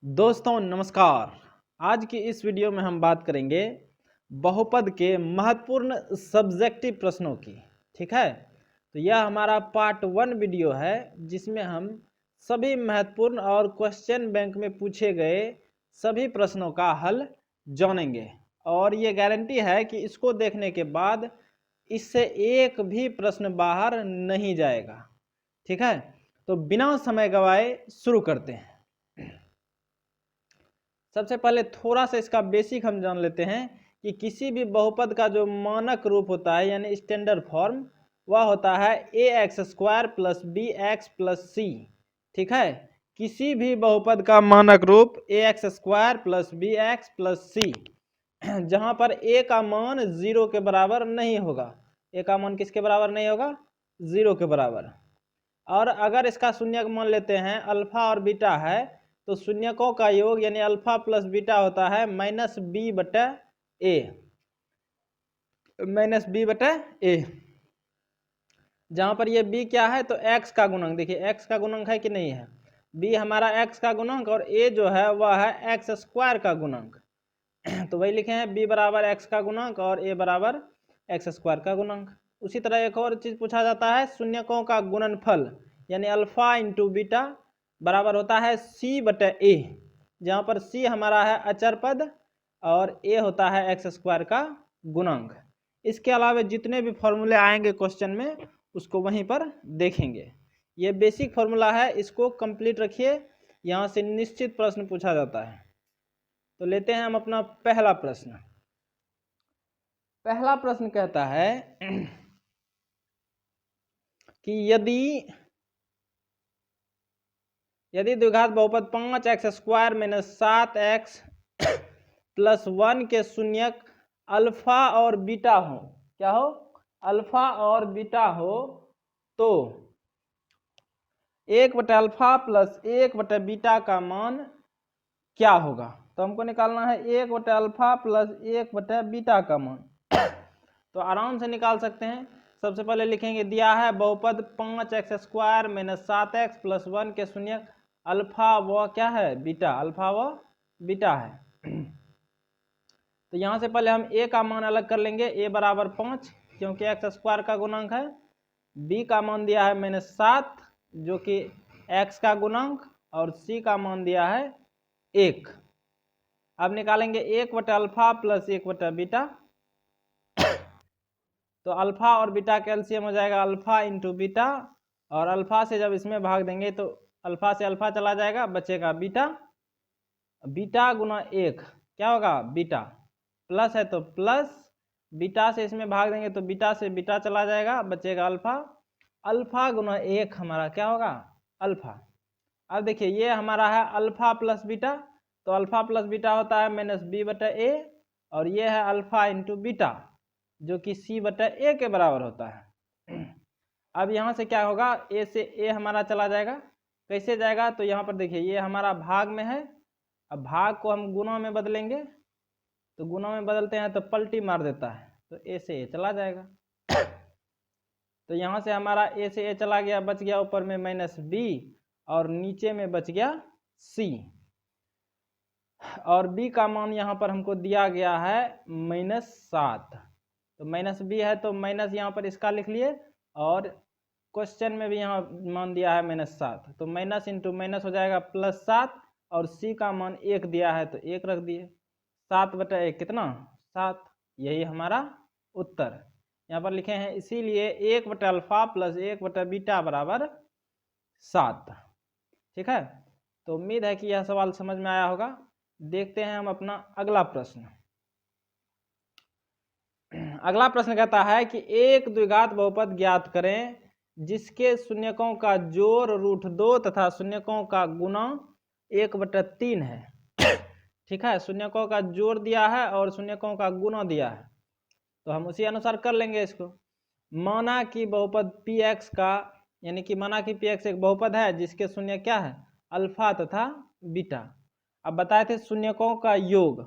दोस्तों नमस्कार। आज की इस वीडियो में हम बात करेंगे बहुपद के महत्वपूर्ण सब्जेक्टिव प्रश्नों की। ठीक है, तो यह हमारा पार्ट 1 वीडियो है जिसमें हम सभी महत्वपूर्ण और क्वेश्चन बैंक में पूछे गए सभी प्रश्नों का हल जानेंगे और ये गारंटी है कि इसको देखने के बाद इससे एक भी प्रश्न बाहर नहीं जाएगा। ठीक है, तो बिना समय गवाए शुरू करते हैं। सबसे पहले थोड़ा सा इसका बेसिक हम जान लेते हैं कि किसी भी बहुपद का जो मानक रूप होता है यानी स्टैंडर्ड फॉर्म वह होता है ax² plus bx plus c। ठीक है, किसी भी बहुपद का मानक रूप ax² plus bx plus c जहां पर a का मान 0 के बराबर नहीं होगा। a का मान किसके बराबर नहीं होगा? 0 के बराबर। और अगर इसका शून्यक मान लेते हैं अल्फा और बीटा है तो शून्यकों का योग यानी अल्फा प्लस बीटा होता है -b/a। जहां पर ये b क्या है तो x का गुणक। देखिए x का गुणक है कि नहीं है, b हमारा x का गुणक और a जो है वह है x² का गुणक। तो वही लिखे हैं b बराबर x का गुणक और a बराबर x² का गुणक। उसी तरह एक और चीज पूछा जाता है शून्यकों का गुणनफल यानी अल्फा इंटू बीटा बराबर होता है c/a, जहां पर c हमारा है अचर पद और a होता है x² का गुणक। इसके अलावा जितने भी फॉर्मूले आएंगे क्वेश्चन में उसको वहीं पर देखेंगे। ये बेसिक फॉर्मूला है, इसको कंप्लीट रखिए, यहाँ से निश्चित प्रश्न पूछा जाता है। तो लेते हैं हम अपना पहला प्रश्न। पहला प्रश्न कहता है कि यदि द्विघात बहुपद 5x² - 7x प्लस 1 के शून्यक अल्फा और बीटा हो, क्या हो? अल्फा और बीटा हो, तो 1/अल्फा प्लस 1/बीटा का मान क्या होगा? तो हमको निकालना है 1/अल्फा प्लस 1/बीटा का मान। तो आराम से निकाल सकते हैं। सबसे पहले लिखेंगे, दिया है बहुपद 5x² - 7x प्लस 1 के शून्यक अल्फा व क्या है? बीटा। अल्फा व बीटा है। तो यहाँ से पहले हम a का मान अलग कर लेंगे। a बराबर 5 क्योंकि x² का गुणांक है। b का मान दिया है मैंने 7 जो कि x का गुणांक और c का मान दिया है 1। अब निकालेंगे 1/अल्फा प्लस 1/बीटा। तो अल्फा और बीटा का एलसीएम हो जाएगा अल्फा इंटू बीटा, और अल्फा से जब इसमें भाग देंगे तो अल्फा से अल्फा चला जाएगा, बचेगा बीटा। बीटा गुना 1 क्या होगा? बीटा। प्लस है तो प्लस, बीटा से इसमें भाग देंगे तो बीटा से बीटा चला जाएगा, बचेगा अल्फा। अल्फा गुना 1 हमारा क्या होगा? अल्फा। अब देखिए ये हमारा है अल्फा प्लस बीटा, तो अल्फा प्लस बीटा होता है -b/a, और ये है अल्फा इंटू बीटा जो कि c/a के बराबर होता है। अब यहाँ से क्या होगा? a से a हमारा चला जाएगा। कैसे जाएगा? तो यहाँ पर देखिए ये हमारा भाग में है, अब भाग को हम गुणा में बदलेंगे, तो गुणा में बदलते हैं तो पलटी मार देता है, तो a से a चला जाएगा। तो यहाँ से हमारा a से a चला गया, बच गया ऊपर में -b और नीचे में बच गया c, और b का मान यहाँ पर हमको दिया गया है -7। तो -b है तो माइनस यहाँ पर इसका लिख लिए, और क्वेश्चन में भी यहाँ मान दिया है -7, तो माइनस इंटू माइनस हो जाएगा +7, और c का मान 1 दिया है तो 1 रख दिए। 7/1 कितना? 7। यही हमारा उत्तर यहाँ पर लिखे हैं। इसीलिए 1/अल्फा प्लस 1/बीटा बराबर 7। ठीक है, तो उम्मीद है कि यह सवाल समझ में आया होगा। देखते हैं हम अपना अगला प्रश्न। अगला प्रश्न कहता है कि एक द्विघात बहुपद ज्ञात करें जिसके शून्यकों का जोड़ √2 तथा शून्यकों का गुणा 1/3 है। ठीक है, शून्यकों का जोड़ दिया है और शून्यकों का गुणा दिया है, तो हम उसी अनुसार कर लेंगे इसको। माना कि बहुपद px का, यानी कि माना कि px एक बहुपद है जिसके शून्य क्या है? अल्फा तथा बीटा। अब बताए थे शून्यकों का योग,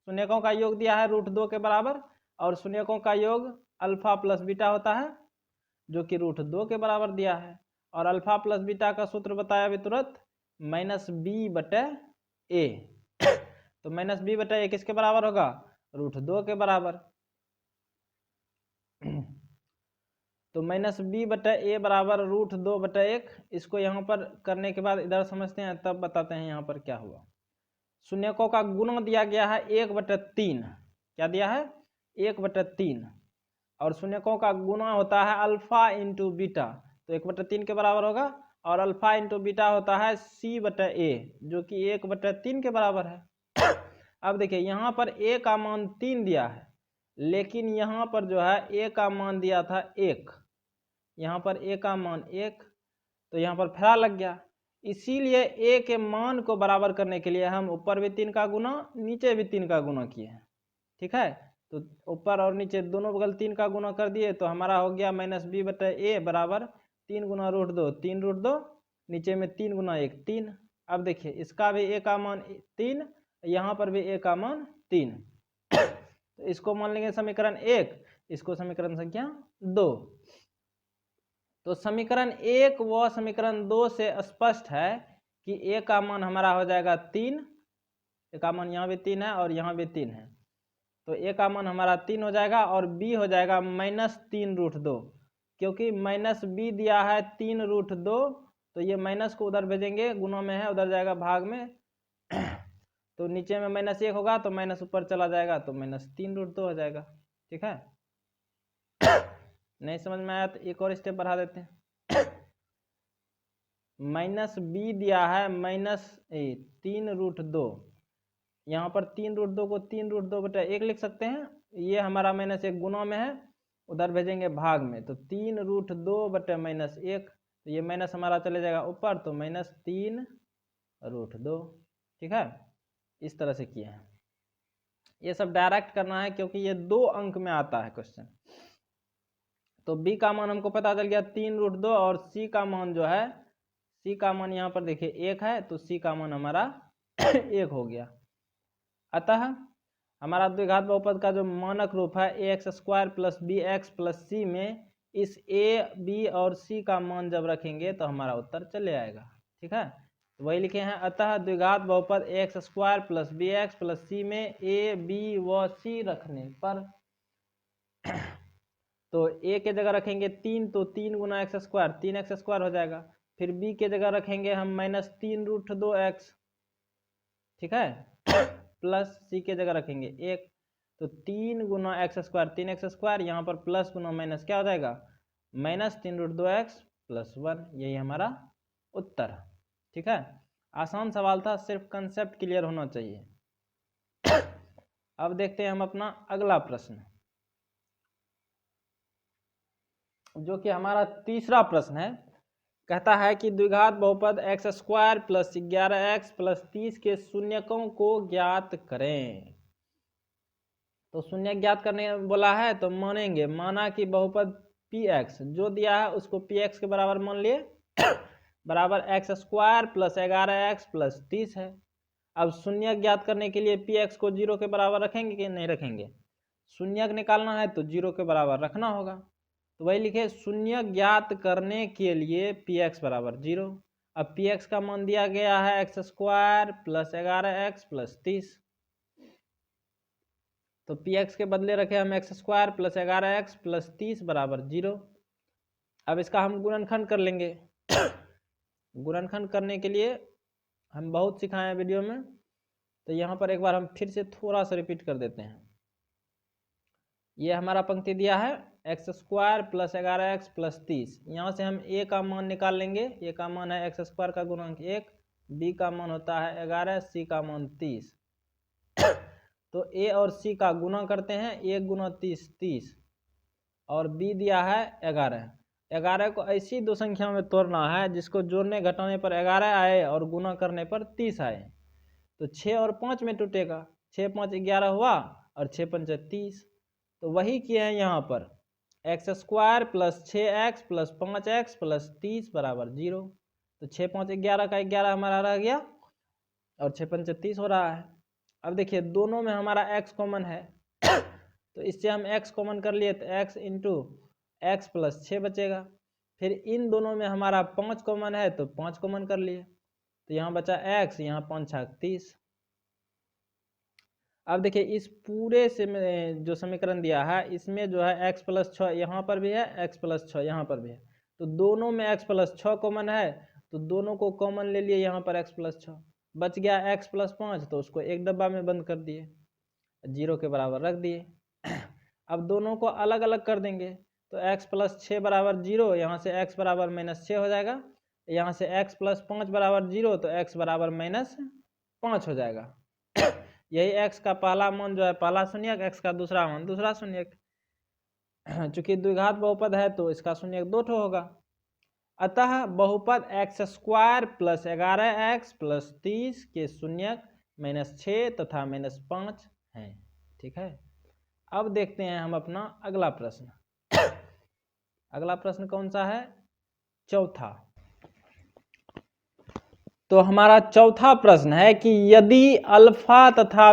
शून्यकों का योग दिया है √2 के बराबर, और शून्यकों का योग अल्फा प्लस बीटा होता है जो कि √2 के बराबर दिया है। और अल्फा प्लस बीटा का सूत्र बताया अभी तुरंत, -b/a। ए तो माइनस बी बटा ए किसके बराबर होगा, √2 के बराबर। तो माइनस बी बटा ए बराबर √2 बटा 1। इसको यहाँ पर करने के बाद इधर समझते हैं, तब बताते हैं यहाँ पर क्या हुआ। शून्यकों का गुणा दिया गया है 1/3, क्या दिया है 1/3, और शून्यकों का गुणा होता है अल्फा इंटू बीटा, तो 1/3 के बराबर होगा, और अल्फा इंटू बीटा होता है c बटा ए जो कि 1/3 के बराबर है। अब देखिए यहाँ पर a का मान 3 दिया है, लेकिन यहाँ पर जो है a का मान दिया था 1, यहाँ पर a का मान 1, तो यहाँ पर फेरा लग गया। इसीलिए a के मान को बराबर करने के लिए हम ऊपर भी 3 का गुना नीचे भी 3 का गुना किए हैं, ठीक है। तो ऊपर और नीचे दोनों बगल 3 का गुना कर दिए, तो हमारा हो गया माइनस बी बटा ए बराबर 3 गुना √2, 3√2, नीचे में 3 गुना 1 3। अब देखिए इसका भी a का मान 3, यहाँ पर भी a का मान 3। तो इसको मान लेंगे समीकरण 1, इसको समीकरण संख्या 2। तो समीकरण 1 व समीकरण 2 से स्पष्ट है कि a का मान हमारा हो जाएगा 3, a का मान यहाँ भी 3 है और यहाँ भी 3 है, तो a का मान हमारा 3 हो जाएगा, और b हो जाएगा -3√2, क्योंकि माइनस b दिया है 3√2, तो ये माइनस को उधर भेजेंगे, गुना में है उधर जाएगा भाग में, तो नीचे में -1 होगा तो माइनस ऊपर चला जाएगा, तो -3√2 हो जाएगा, ठीक है। नहीं समझ में आया तो एक और स्टेप बढ़ा देते हैं। माइनस बी दिया है -3√2, यहाँ पर 3√2 को 3√2 बटा 1 लिख सकते हैं, ये हमारा -1 गुना में है, उधर भेजेंगे भाग में, तो 3√2 बटा -1, तो ये माइनस हमारा चले जाएगा ऊपर, तो -3√2, ठीक है। इस तरह से किए हैं, ये सब डायरेक्ट करना है क्योंकि ये 2 अंक में आता है क्वेश्चन। तो b का मान हमको पता चल गया 3√2, और c का मान जो है, c का मान यहाँ पर देखिए 1 है, तो c का मान हमारा 1 हो गया। अतः हमारा द्विघात बहुपद का जो मानक रूप है ax² + bx + c में इस a b और c का मान जब रखेंगे तो हमारा उत्तर चले आएगा, ठीक है। तो वही लिखे हैं, अतः द्विघात बहुपद ax² + bx + c में a b व c रखने पर तो a के जगह रखेंगे 3, तो 3 गुना x², 3x² हो जाएगा। फिर b के जगह रखेंगे हम -3√2x, ठीक है, प्लस c के जगह रखेंगे 1, तो 3 गुना x², 3x², यहाँ पर प्लस गुना माइनस क्या हो जाएगा, -3√2x + 1, यही हमारा उत्तर है, ठीक है। आसान सवाल था, सिर्फ कंसेप्ट क्लियर होना चाहिए। अब देखते हैं हम अपना अगला प्रश्न, जो कि हमारा तीसरा प्रश्न है। कहता है कि द्विघात बहुपद x² + 11x + 30 के शून्यकों को ज्ञात करें। तो शून्य ज्ञात करने बोला है, तो मानेंगे, माना कि बहुपद px जो दिया है उसको px के बराबर मान लिए, बराबर x² + 11x + 30 है। अब शून्य ज्ञात करने के लिए px को 0 के बराबर रखेंगे कि नहीं रखेंगे, शून्य निकालना है तो 0 के बराबर रखना होगा, तो वही लिखे, शून्य ज्ञात करने के लिए px बराबर 0। अब px का मान दिया गया है x² + 11x + 30, तो px के बदले रखे हम x² + 11x + 30 बराबर 0। अब इसका हम गुणनखंड कर लेंगे। गुणनखंड करने के लिए हम बहुत सिखाए हैं वीडियो में, तो यहाँ पर एक बार हम फिर से थोड़ा सा रिपीट कर देते हैं। ये हमारा पंक्ति दिया है x² + 11x + 30, यहाँ से हम a का मान निकाल लेंगे, a का मान है x² का गुणांक 1, b का मान होता है 11, c का मान 30, तो a और c का गुणा करते हैं, 1 गुना 30 30, और b दिया है 11। 11 को ऐसी दो संख्या में तोड़ना है जिसको जोड़ने घटाने पर 11 आए और गुना करने पर 30 आए, तो 6 और 5 में टूटेगा, 6 5 11 हुआ और 6 5 30, तो वही किए हैं यहाँ पर, x² + 6x + 5x + 30 बराबर 0, तो 6 5 11 का 11 हमारा रह गया और 6 5 30 हो रहा है। अब देखिए दोनों में हमारा x कॉमन है, तो इससे हम x कॉमन कर लिए, तो x × x + 6 बचेगा। फिर इन दोनों में हमारा 5 कॉमन है, तो 5 कॉमन कर लिए, तो यहाँ बचा x, यहाँ 5 छक 30। अब देखिए इस पूरे से जो समीकरण दिया है इसमें जो है x प्लस 6 यहाँ पर भी है, x प्लस 6 यहाँ पर भी है, तो दोनों में x प्लस 6 कॉमन है, तो दोनों को कॉमन ले लिए यहाँ पर x प्लस 6, बच गया x प्लस 5, तो उसको एक डब्बा में बंद कर दिए, 0 के बराबर रख दिए। अब दोनों को अलग अलग कर देंगे, तो x प्लस 6 बराबर 0, यहाँ से x बराबर -6 हो जाएगा, यहाँ से x प्लस 5 बराबर 0, तो x बराबर -5 हो जाएगा। यही x का पहला मान जो है पहला शून्यक, x का दूसरा मान दूसरा शून्यक। चूंकि द्विघात बहुपद है तो इसका शून्यक 2 ठो होगा। अतः बहुपद x² प्लस 11x प्लस 30 के शून्यक -6 तथा -5 हैं। ठीक है, अब देखते हैं हम अपना अगला प्रश्न। अगला प्रश्न कौन सा है? चौथा। तो हमारा चौथा प्रश्न है कि यदि अल्फा तथा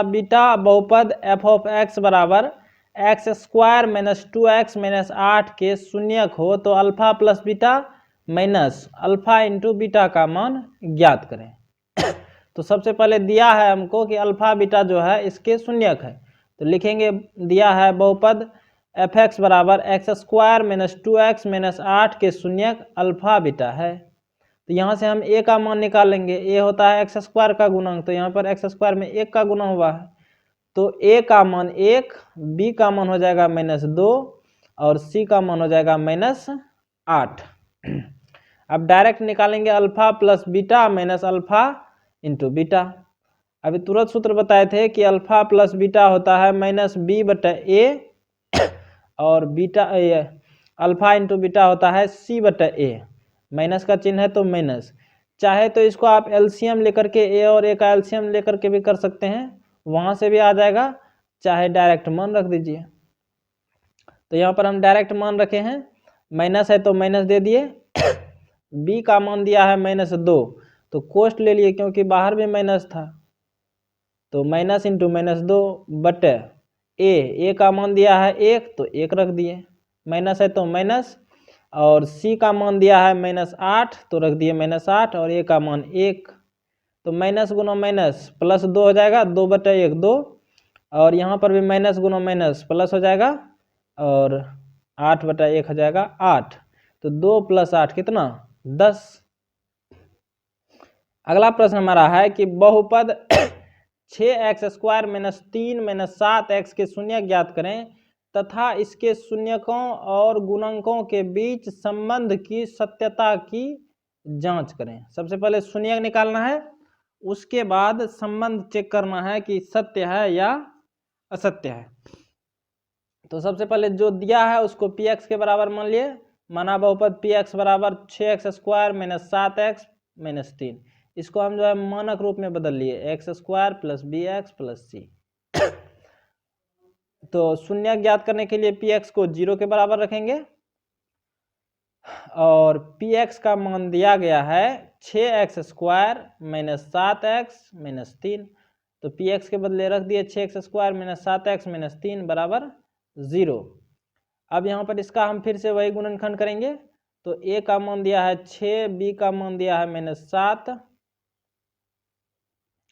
बीटा बहुपद f ऑफ x बराबर x² - 2x - 8 के शून्यक हो तो alpha plus beta minus alpha into beta का मान ज्ञात करें। तो सबसे पहले दिया है हमको कि अल्फा बीटा जो है इसके शून्यक है, तो लिखेंगे दिया है बहुपद f(x) बराबर x² - 2x - 8 के शून्यक अल्फा बीटा है। तो यहाँ से हम a का मान निकालेंगे, a होता है x² का गुणक, तो यहाँ पर x² में 1 का गुना हुआ है, तो a का मान 1, b का मान हो जाएगा -2 और c का मान हो जाएगा -8। अब डायरेक्ट निकालेंगे alpha plus beta minus alpha into beta. अभी तुरंत सूत्र बताए थे कि अल्फा प्लस बीटा होता है -b/a और बीटा अल्फा इंटू बीटा होता है c/a। माइनस का चिन्ह है तो माइनस, चाहे तो इसको आप एलसीएम लेकर के a और a का एलसीएम लेकर के भी कर सकते हैं, वहां से भी आ जाएगा, चाहे डायरेक्ट मान रख दीजिए। तो यहाँ पर हम डायरेक्ट मान रखे हैं, माइनस है तो माइनस दे दिए, b का मान दिया है -2, तो कोष्ट ले लिए क्योंकि बाहर भी माइनस था, तो माइनस इंटू -2 बटे a का मान दिया है 1, तो 1 रख दिए, माइनस है तो माइनस, और c का मान दिया है -8, तो रख दिए -8, और a का मान 1, तो माइनस गुना माइनस प्लस 2 हो जाएगा, 2/1 2, और यहाँ पर भी माइनस गुना माइनस प्लस हो जाएगा, और 8/1 हो जाएगा 8, तो 2 + 8 कितना 10। अगला प्रश्न हमारा है कि बहुपद 6x² - 3 - 7x के शून्यक ज्ञात करें तथा इसके शून्यकों और गुणकों के बीच संबंध की सत्यता की जांच करें। सबसे पहले शून्यक निकालना है, उसके बाद संबंध चेक करना है कि सत्य है या असत्य है। तो सबसे पहले जो दिया है उसको px के बराबर मान लिए, माना बहुपद px बराबर 6x² - 7x - 3, इसको हम जो है मानक रूप में बदल लिए x² + bx + c। तो शून्य ज्ञात करने के लिए px को 0 के बराबर रखेंगे, और px का मान दिया गया है 6x² - 7x - 3, तो px के बदले रख दिए 6x² - 7x - 3 बराबर 0। अब यहाँ पर इसका हम फिर से वही गुणनखंड करेंगे, तो a का मान दिया है 6, b का मान दिया है -7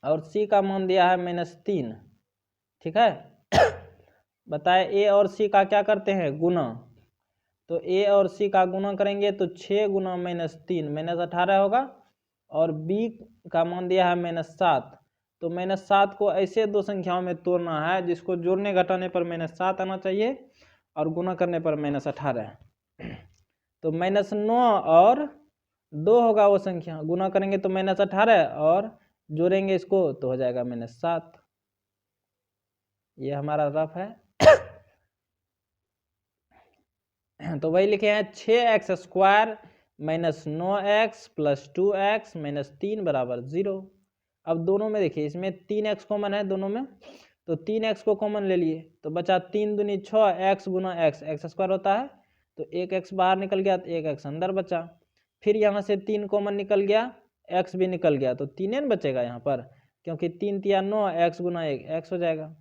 और c का मान दिया है -3। ठीक है, बताए a और c का क्या करते हैं गुना, तो a और c का गुना करेंगे तो 6 गुना -3 -18 होगा, और b का मान दिया है -7, तो -7 को ऐसे दो संख्याओं में तोड़ना है जिसको जोड़ने घटाने पर -7 आना चाहिए और गुना करने पर -18, तो -9 और 2 होगा वो संख्या, गुना करेंगे तो -18 और जोड़ेंगे इसको तो हो जाएगा -7। ये हमारा रफ है। तो वही लिखे हैं 6x² - 9x + 2x - 3 बराबर 0। अब दोनों में देखिए इसमें 3x कॉमन है दोनों में, तो 3x को कॉमन ले लिए, तो बचा 3 दूनी 6, x गुना x² होता है, तो 1x बाहर निकल गया तो 1x अंदर बचा, फिर यहाँ से 3 कॉमन निकल गया, x भी निकल गया, तो 3 न बचेगा यहाँ पर, क्योंकि 3 × 9, x गुना 1 x हो जाएगा।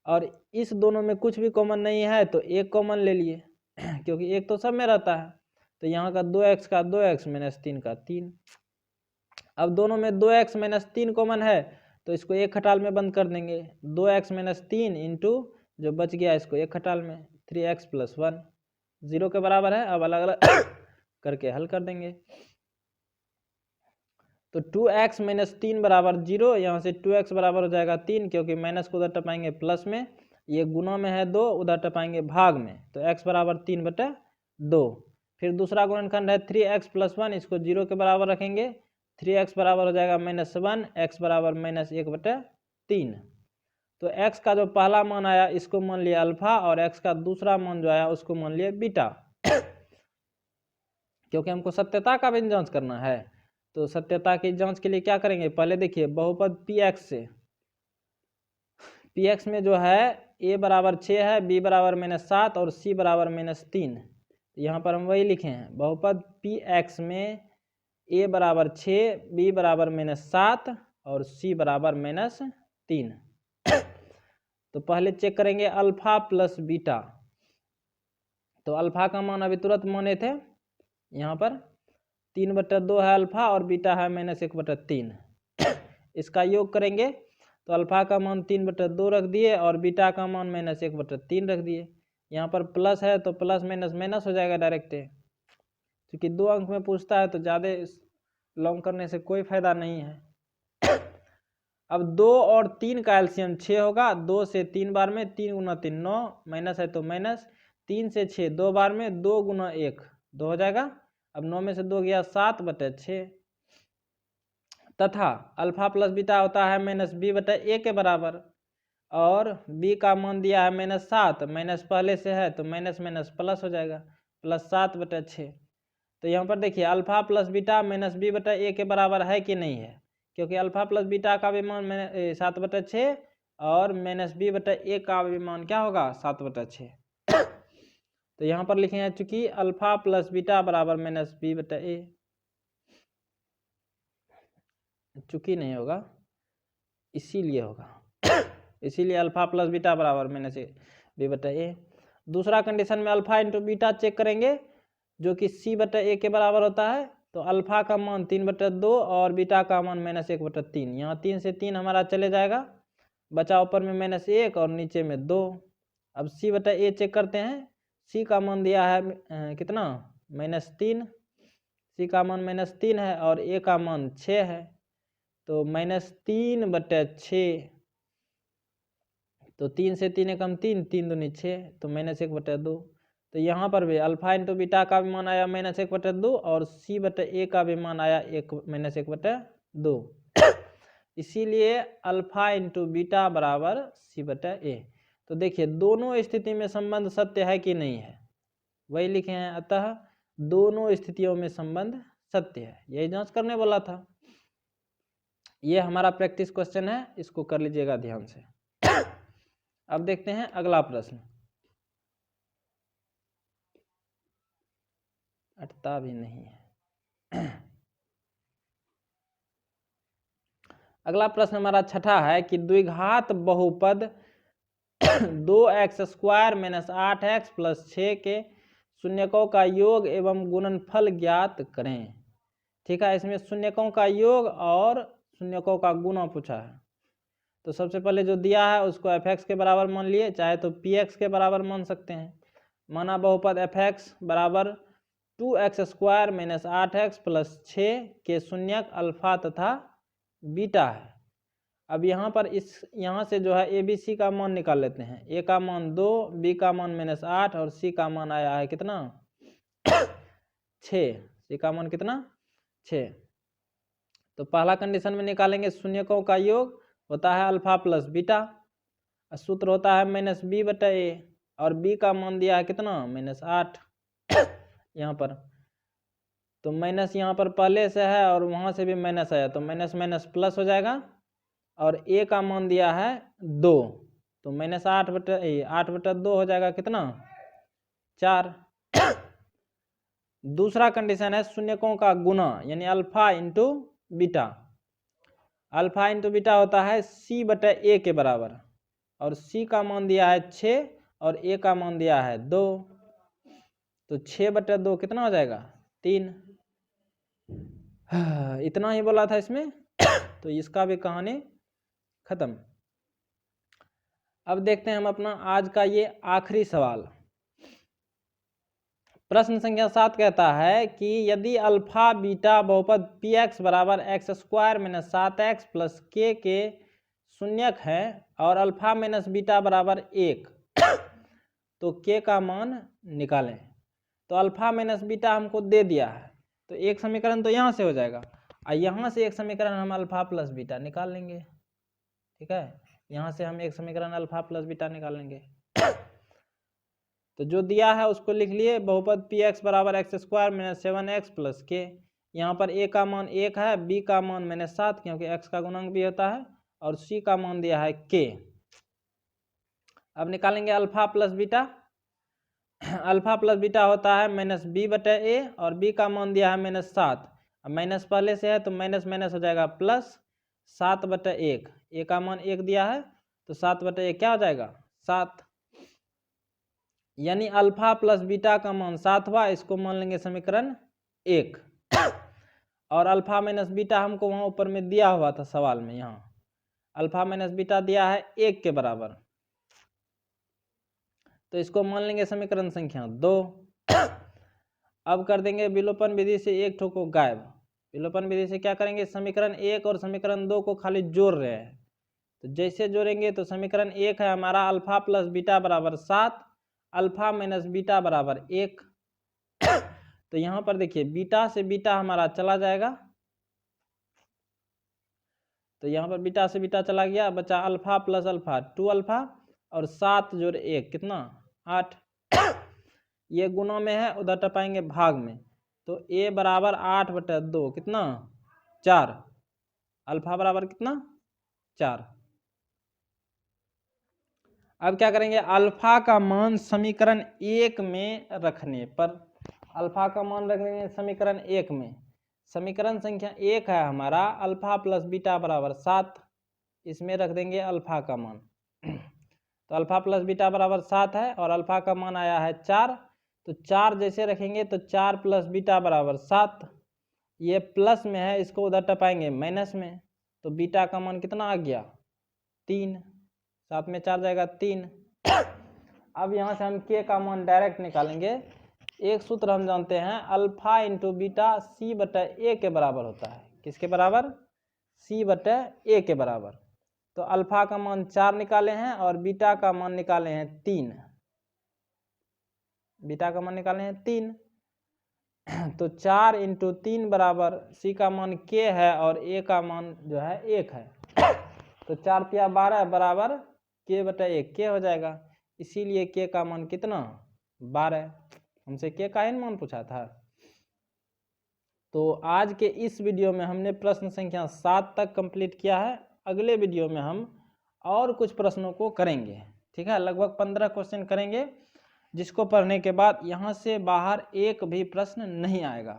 और इस दोनों में कुछ भी कॉमन नहीं है तो एक कॉमन ले लिए, क्योंकि एक तो सब में रहता है, तो यहाँ का 2x का 2x माइनस 3 का 3। अब दोनों में 2x माइनस 3 कॉमन है तो इसको एक खटाल में बंद कर देंगे। 2x माइनस 3 इंटू जो बच गया इसको एक खटाल में 3x प्लस 1 0 के बराबर है। अब अलग अलग करके हल कर देंगे। तो 2x माइनस 3 बराबर 0, यहाँ से 2x बराबर हो जाएगा 3, क्योंकि माइनस को उधर टपाएंगे प्लस में, ये गुना में है 2, उधर टपाएंगे भाग में, तो x बराबर 3/2। फिर दूसरा गुणनखंड है 3x प्लस 1, इसको 0 के बराबर रखेंगे, 3x बराबर हो जाएगा -1, x बराबर -1/3। तो x का जो पहला मान आया इसको मान लिया अल्फा, और x का दूसरा मान जो आया उसको मान लिया बीटा। क्योंकि हमको सत्यता का भी जांच करना है, तो सत्यता की जांच के लिए क्या करेंगे, पहले देखिए बहुपद px से, px में जो है a बराबर 6 है, b बराबर -7 और c बराबर -3। यहाँ पर हम वही लिखे हैं, बहुपद px में a बराबर 6, b बराबर -7 और c बराबर -3। तो पहले चेक करेंगे अल्फा प्लस बीटा। तो अल्फा का मान अभी तुरंत माने थे, यहाँ पर 3/2 है अल्फा और बीटा है -1/3। इसका योग करेंगे तो अल्फा का मान 3/2 रख दिए और बीटा का मान -1/3 रख दिए। यहाँ पर प्लस है तो प्लस माइनस माइनस हो जाएगा डायरेक्ट, क्योंकि 2 अंक में पूछता है तो ज़्यादा लॉन्ग करने से कोई फायदा नहीं है। अब 2 और 3 का एलसीएम 6 होगा, 2 से 3 बार में 3 गुना 3 9, माइनस है तो माइनस, 3 से 6 2 बार में 2 गुना 1 2 हो जाएगा। अब 9 में से 2 गया 7/6, तथा अल्फा प्लस बीटा होता है -b/a के बराबर, और b का मान दिया है -7, माइनस पहले से है तो माइनस माइनस प्लस हो जाएगा, +7/6। तो यहाँ पर देखिए अल्फा प्लस बीटा -b/a के बराबर है कि नहीं है, क्योंकि अल्फा प्लस बीटा का भी मान 7/6 और -b/a का भी मान क्या होगा 7/6। तो यहाँ पर लिखे हैं चूंकि अल्फा प्लस बीटा बराबर -b/a, चूंकि नहीं होगा इसीलिए होगा इसीलिए अल्फा प्लस बीटा बराबर -b/a। दूसरा कंडीशन में अल्फा इंटू बीटा चेक करेंगे, जो कि c/a के बराबर होता है। तो अल्फा का मान 3/2 और बीटा का मान -1/3। यहाँ 3 से 3 हमारा चले जाएगा, बचा ऊपर में -1 और नीचे में 2। अब c/a चेक करते हैं, c का मान दिया है कितना -3, c का मान -3 है और a का मान 6 है, तो -3/6। तो 3 से 3 एकम 3, 3 दूनी 6, तो -1/2। तो यहाँ पर भी अल्फा इंटू बीटा का भी मान आया -1/2 और c/a का भी मान आया -1/2। इसीलिए अल्फा इंटू बीटा बराबर c/a। तो देखिए दोनों स्थिति में संबंध सत्य है कि नहीं है, वही लिखे हैं, अतः दोनों स्थितियों में संबंध सत्य है, यही जांच करने वाला था। ये हमारा प्रैक्टिस क्वेश्चन है, इसको कर लीजिएगा ध्यान से। अब देखते हैं अगला प्रश्न, अटता भी नहीं है। अगला प्रश्न हमारा छठा है कि द्विघात बहुपद 2x² - 8x + 6 के शून्यकों का योग एवं गुणनफल ज्ञात करें। ठीक है, इसमें शून्यकों का योग और शून्यकों का गुणा पूछा है। तो सबसे पहले जो दिया है उसको f(x) के बराबर मान लिए, चाहे तो px के बराबर मान सकते हैं। माना बहुपद f(x) बराबर 2x² - 8x + 6 के शून्यक अल्फा तथा बीटा है। अब यहाँ पर यहाँ से जो है ABC का मान निकाल लेते हैं। A का मान 2, B का मान -8 और C का मान आया है कितना 6। C का मान कितना 6। तो पहला कंडीशन में निकालेंगे शून्यकों का योग होता है अल्फा प्लस बीटा, सूत्र होता है -b/a, और b का मान दिया है कितना -8 यहाँ पर। तो माइनस यहाँ पर पहले से है और वहाँ से भी माइनस आया, तो माइनस माइनस प्लस हो जाएगा, और a का मान दिया है 2, तो -8/2 हो जाएगा कितना 4। दूसरा कंडीशन है शून्यकों का गुना, यानी alpha into beta. Alpha into beta होता है c/a के बराबर, और c का मान दिया है 6 और a का मान दिया है 2। तो 6/2 कितना हो जाएगा 3। इतना ही बोला था इसमें। तो इसका भी कहानी खत्म। अब देखते हैं हम अपना आज का ये आखिरी सवाल। प्रश्न संख्या 7 कहता है कि यदि अल्फा बीटा बहुपद px बराबर x² - 7x + k के शून्यक है और अल्फा - बीटा बराबर 1 तो k का मान निकालें। तो अल्फा - बीटा हमको दे दिया है, तो एक समीकरण तो यहाँ से हो जाएगा और यहाँ से एक समीकरण हम अल्फा प्लस बीटा निकाल लेंगे। ठीक है, यहाँ से हम एक समीकरण अल्फा प्लस बीटा निकाल लेंगे। तो जो दिया है उसको लिख लिए, बहुपद px बराबर x² - 7x + k। यहाँ पर a का मान 1 है, b का मान -7 क्योंकि x का गुणांक भी होता है, और c का मान दिया है k। अब निकालेंगे alpha plus beta. Alpha plus beta होता है -b/a और b का मान दिया है -7। अब माइनस पहले से है तो माइनस माइनस हो जाएगा प्लस 7/1। a का मान 1 दिया है तो 7/1 क्या हो जाएगा 7। यानी अल्फा प्लस बीटा का मान 7 हुआ, इसको मान लेंगे समीकरण 1। और अल्फा माइनस बीटा हमको वहाँ ऊपर में दिया हुआ था सवाल में, यहाँ अल्फा माइनस बीटा दिया है 1 के बराबर, तो इसको मान लेंगे समीकरण संख्या 2। अब कर देंगे विलोपन विधि से एक ठो को गायब। विलोपन विधि से क्या करेंगे, समीकरण 1 और समीकरण 2 को खाली जोड़ रहे हैं। तो जैसे जोड़ेंगे तो समीकरण 1 है हमारा अल्फा प्लस बीटा बराबर 7, अल्फा माइनस बीटा बराबर 1। तो यहाँ पर देखिए बीटा से बीटा हमारा चला जाएगा, तो यहाँ पर बीटा से बीटा चला गया, बचा अल्फा प्लस अल्फा 2 अल्फा और 7 जोड़ 1 कितना 8। ये गुणा में है, उधर टपाएंगे भाग में, तो a बराबर 8/2 कितना 4। अल्फा बराबर कितना 4। अब क्या करेंगे, अल्फा का मान समीकरण 1 में रखने पर, अल्फा का मान रखेंगे समीकरण 1 में। समीकरण संख्या 1 है हमारा अल्फा प्लस बीटा बराबर 7, इसमें रख देंगे अल्फा का मान। तो अल्फा प्लस बीटा बराबर 7 है और अल्फा का मान आया है 4, तो 4 जैसे रखेंगे तो 4 प्लस बीटा बराबर 7। ये प्लस में है, इसको उधर टपाएंगे माइनस में, तो बीटा का मान कितना आ गया 3, 7 में 4 जाएगा 3। अब यहाँ से हम k का मान डायरेक्ट निकालेंगे। एक सूत्र हम जानते हैं, अल्फा इंटू बीटा c/a के बराबर होता है। किसके बराबर, c/a के बराबर। तो अल्फा का मान 4 निकाले हैं और बीटा का मान निकाले हैं 3। बीटा का मान निकाले हैं 3, तो 4 इंटू 3 बराबर c का मान k है और a का मान जो है 1 है। तो 4 तिया 12 बराबर k/1 k हो जाएगा, इसीलिए k का मान कितना 12। हमसे k का मान पूछा था। तो आज के इस वीडियो में हमने प्रश्न संख्या 7 तक कंप्लीट किया है। अगले वीडियो में हम और कुछ प्रश्नों को करेंगे। ठीक है, लगभग 15 क्वेश्चन करेंगे, जिसको पढ़ने के बाद यहाँ से बाहर एक भी प्रश्न नहीं आएगा।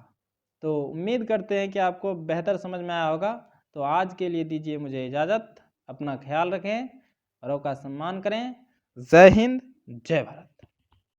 तो उम्मीद करते हैं कि आपको बेहतर समझ में आया होगा। तो आज के लिए दीजिए मुझे इजाज़त। अपना ख्याल रखें और का सम्मान करें। जय हिंद, जय भारत।